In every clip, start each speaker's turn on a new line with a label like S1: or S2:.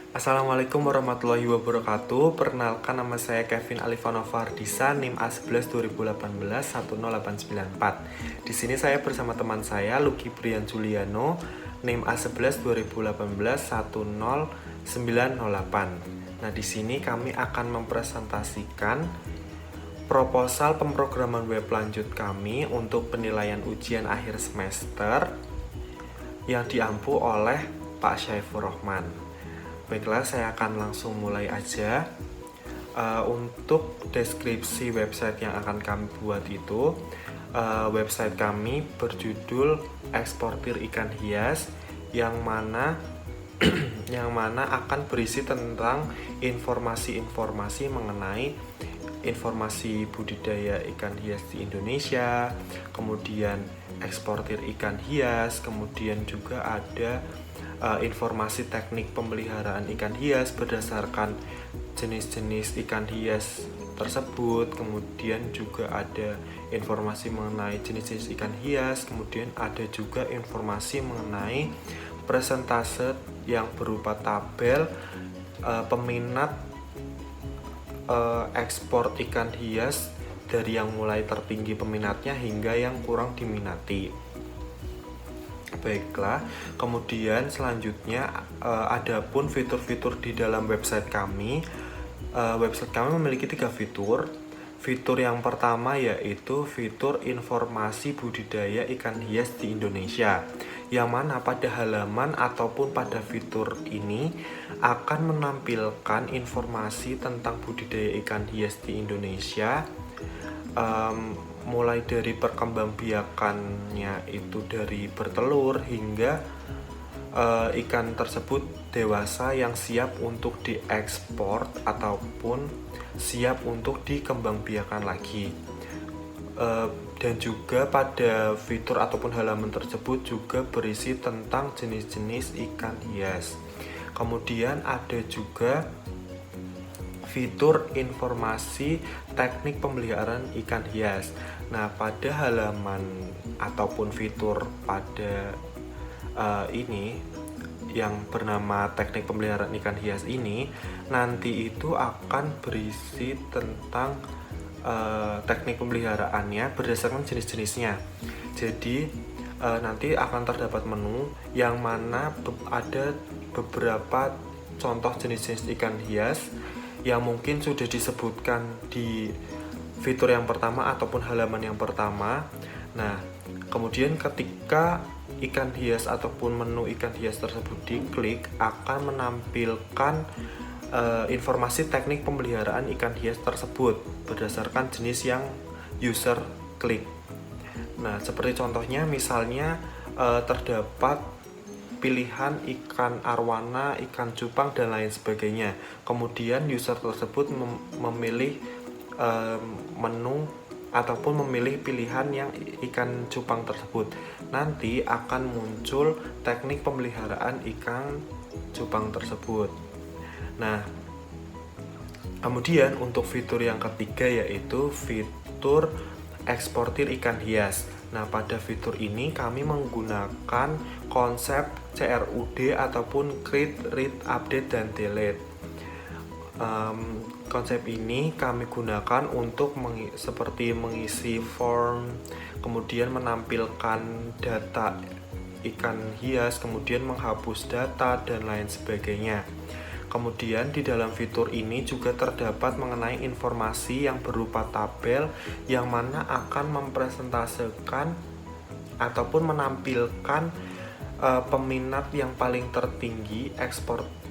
S1: Assalamualaikum warahmatullahi wabarakatuh. Perkenalkan, nama saya Kevin Alifanova Ardisa, NIM A11 2018 10894. Di sini saya bersama teman saya Lucky Brian Juliano, NIM A11 2018 10908. Nah, di sini kami akan mempresentasikan proposal pemrograman web lanjut kami untuk penilaian ujian akhir semester yang diampu oleh Pak Syaifur Rahman. Baiklah, saya akan langsung mulai aja. Untuk deskripsi website yang akan kami buat itu, website kami berjudul Eksportir Ikan Hias, yang mana akan berisi tentang informasi-informasi mengenai informasi budidaya ikan hias di Indonesia, kemudian eksportir ikan hias, kemudian juga ada informasi teknik pemeliharaan ikan hias berdasarkan jenis-jenis ikan hias tersebut, kemudian juga ada informasi mengenai jenis-jenis ikan hias, kemudian ada juga informasi mengenai persentase yang berupa tabel peminat ekspor ikan hias dari yang mulai tertinggi peminatnya hingga yang kurang diminati. Baiklah, kemudian selanjutnya adapun fitur-fitur di dalam website kami. Website kami memiliki 3 fitur. Fitur yang pertama yaitu fitur informasi budidaya ikan hias di Indonesia, yang mana pada halaman ataupun pada fitur ini akan menampilkan informasi tentang budidaya ikan hias di Indonesia, mulai dari perkembangbiakannya itu dari bertelur hingga ikan tersebut dewasa yang siap untuk diekspor ataupun siap untuk dikembangbiakan lagi. Dan juga pada fitur ataupun halaman tersebut juga berisi tentang jenis-jenis ikan hias. Kemudian ada juga fitur informasi teknik pemeliharaan ikan hias. Nah, pada halaman ataupun fitur pada ini yang bernama teknik pemeliharaan ikan hias ini, nanti itu akan berisi tentang teknik pemeliharaannya berdasarkan jenis-jenisnya. Jadi nanti akan terdapat menu yang mana ada beberapa contoh jenis-jenis ikan hias yang mungkin sudah disebutkan di fitur yang pertama ataupun halaman yang pertama. Nah, kemudian ketika ikan hias ataupun menu ikan hias tersebut diklik, akan menampilkan informasi teknik pemeliharaan ikan hias tersebut berdasarkan jenis yang user klik. Nah, seperti contohnya misalnya terdapat pilihan ikan arwana, ikan cupang, dan lain sebagainya. Kemudian user tersebut memilih menu ataupun memilih pilihan yang ikan cupang tersebut. Nanti akan muncul teknik pemeliharaan ikan cupang tersebut. Nah, kemudian untuk fitur yang ketiga yaitu fitur eksportir ikan hias. Nah, pada fitur ini kami menggunakan konsep CRUD ataupun create, read, update, dan delete. Konsep ini kami gunakan untuk seperti mengisi form, kemudian menampilkan data ikan hias, kemudian menghapus data, dan lain sebagainya. Kemudian di dalam fitur ini juga terdapat mengenai informasi yang berupa tabel yang mana akan mempresentasekan ataupun menampilkan peminat yang paling tertinggi,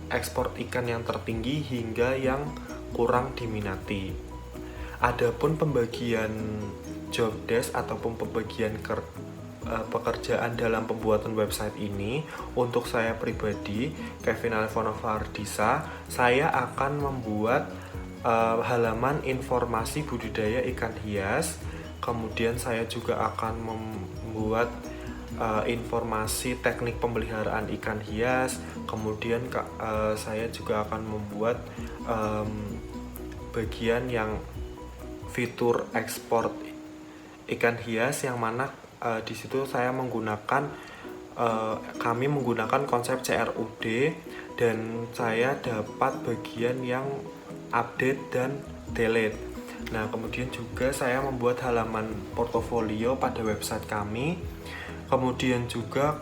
S1: ekspor ikan yang tertinggi hingga yang kurang diminati. Adapun pembagian job desk ataupun pembagian pekerjaan dalam pembuatan website ini, untuk saya pribadi, Kevin Alifanova Ardisa, saya akan membuat halaman informasi budidaya ikan hias. Kemudian saya juga akan membuat informasi teknik pemeliharaan ikan hias. Kemudian saya juga akan membuat bagian yang fitur ekspor ikan hias, yang mana di situ saya menggunakan kami menggunakan konsep CRUD dan saya dapat bagian yang update dan delete. Nah, kemudian juga saya membuat halaman portofolio pada website kami. Kemudian juga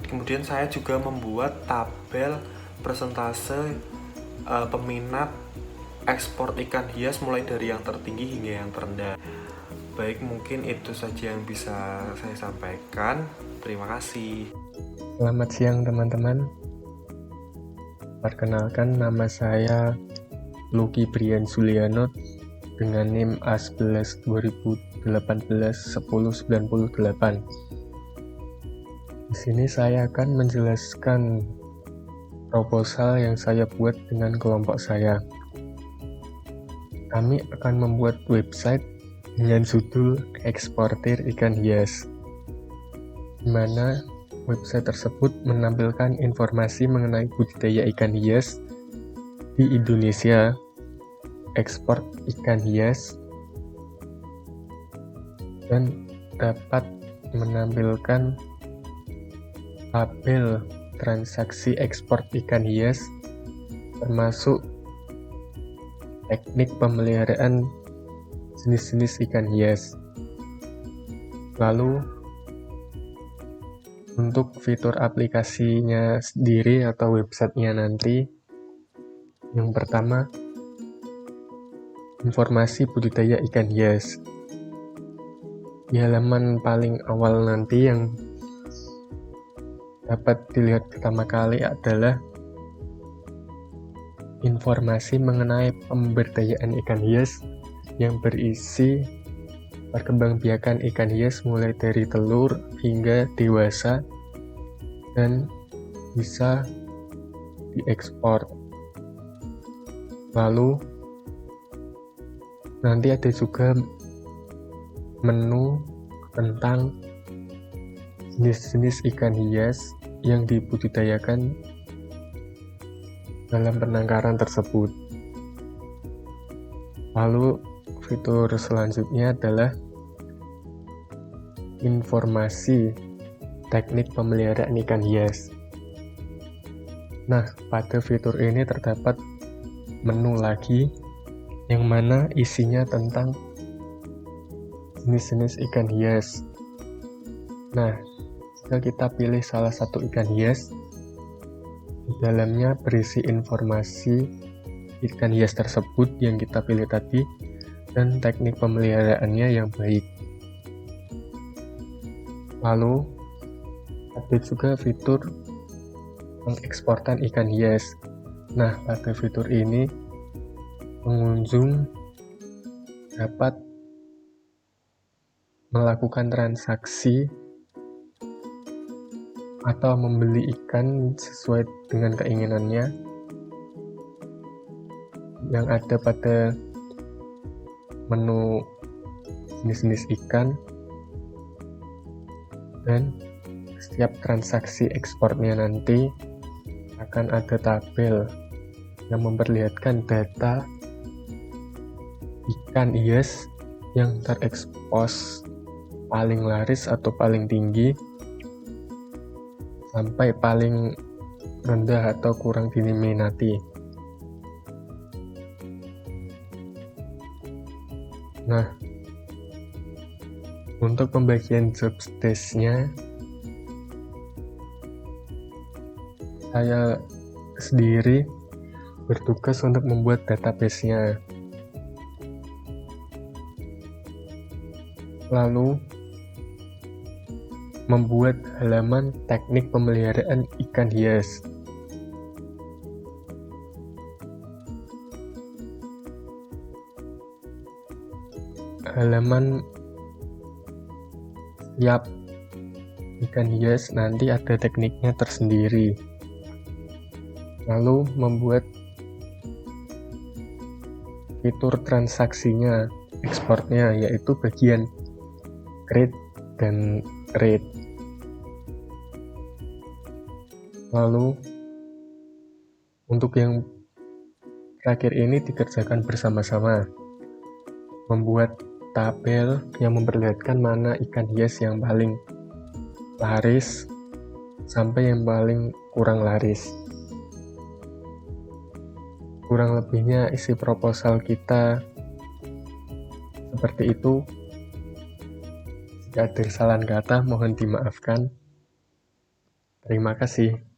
S1: kemudian saya juga membuat tabel persentase peminat ekspor ikan hias mulai dari yang tertinggi hingga yang terendah. Baik, mungkin itu saja yang bisa saya sampaikan. Terima kasih.
S2: Selamat siang teman-teman. Perkenalkan, nama saya Lucky Brian Suliano dengan NIM A11 2018 1098. Di sini saya akan menjelaskan proposal yang saya buat dengan kelompok saya. Kami akan membuat website dengan judul Eksportir Ikan Hias, di mana website tersebut menampilkan informasi mengenai budidaya ikan hias di Indonesia, ekspor ikan hias, dan dapat menampilkan tabel transaksi ekspor ikan hias, termasuk teknik pemeliharaan jenis-jenis ikan hias. Lalu untuk fitur aplikasinya sendiri atau websitenya nanti, yang pertama, informasi budidaya ikan hias. Di halaman paling awal nanti yang dapat dilihat pertama kali adalah informasi mengenai pemberdayaan ikan hias yang berisi perkembangbiakan ikan hias mulai dari telur hingga dewasa dan bisa diekspor. Lalu nanti ada juga menu tentang jenis-jenis ikan hias yang dibudidayakan dalam penangkaran tersebut. Lalu fitur selanjutnya adalah informasi teknik pemeliharaan ikan hias. Nah, pada fitur ini terdapat menu lagi yang mana isinya tentang jenis-jenis ikan hias. Nah, jika kita pilih salah satu ikan hias, di dalamnya berisi informasi ikan hias tersebut yang kita pilih tadi dan teknik pemeliharaannya yang baik. Lalu ada juga fitur pengeksportan ikan hias. Nah, pada fitur ini pengunjung dapat melakukan transaksi atau membeli ikan sesuai dengan keinginannya yang ada pada menu jenis-jenis ikan, dan setiap transaksi ekspornya nanti akan ada tabel yang memperlihatkan data ikan hias yang terekspos paling laris atau paling tinggi sampai paling rendah atau kurang diminati. Nah, untuk pembagian job desk-nya, saya sendiri bertugas untuk membuat database-nya. Lalu, membuat halaman teknik pemeliharaan ikan hias. Halaman setiap ikan hias nanti ada tekniknya tersendiri. Lalu membuat fitur transaksinya, ekspornya, yaitu bagian create dan rate. Lalu untuk yang terakhir ini dikerjakan bersama-sama, membuat tabel yang memperlihatkan mana ikan hias yang paling laris sampai yang paling kurang laris. Kurang lebihnya isi proposal kita seperti itu. Jika ada kesalahan kata mohon dimaafkan. Terima kasih.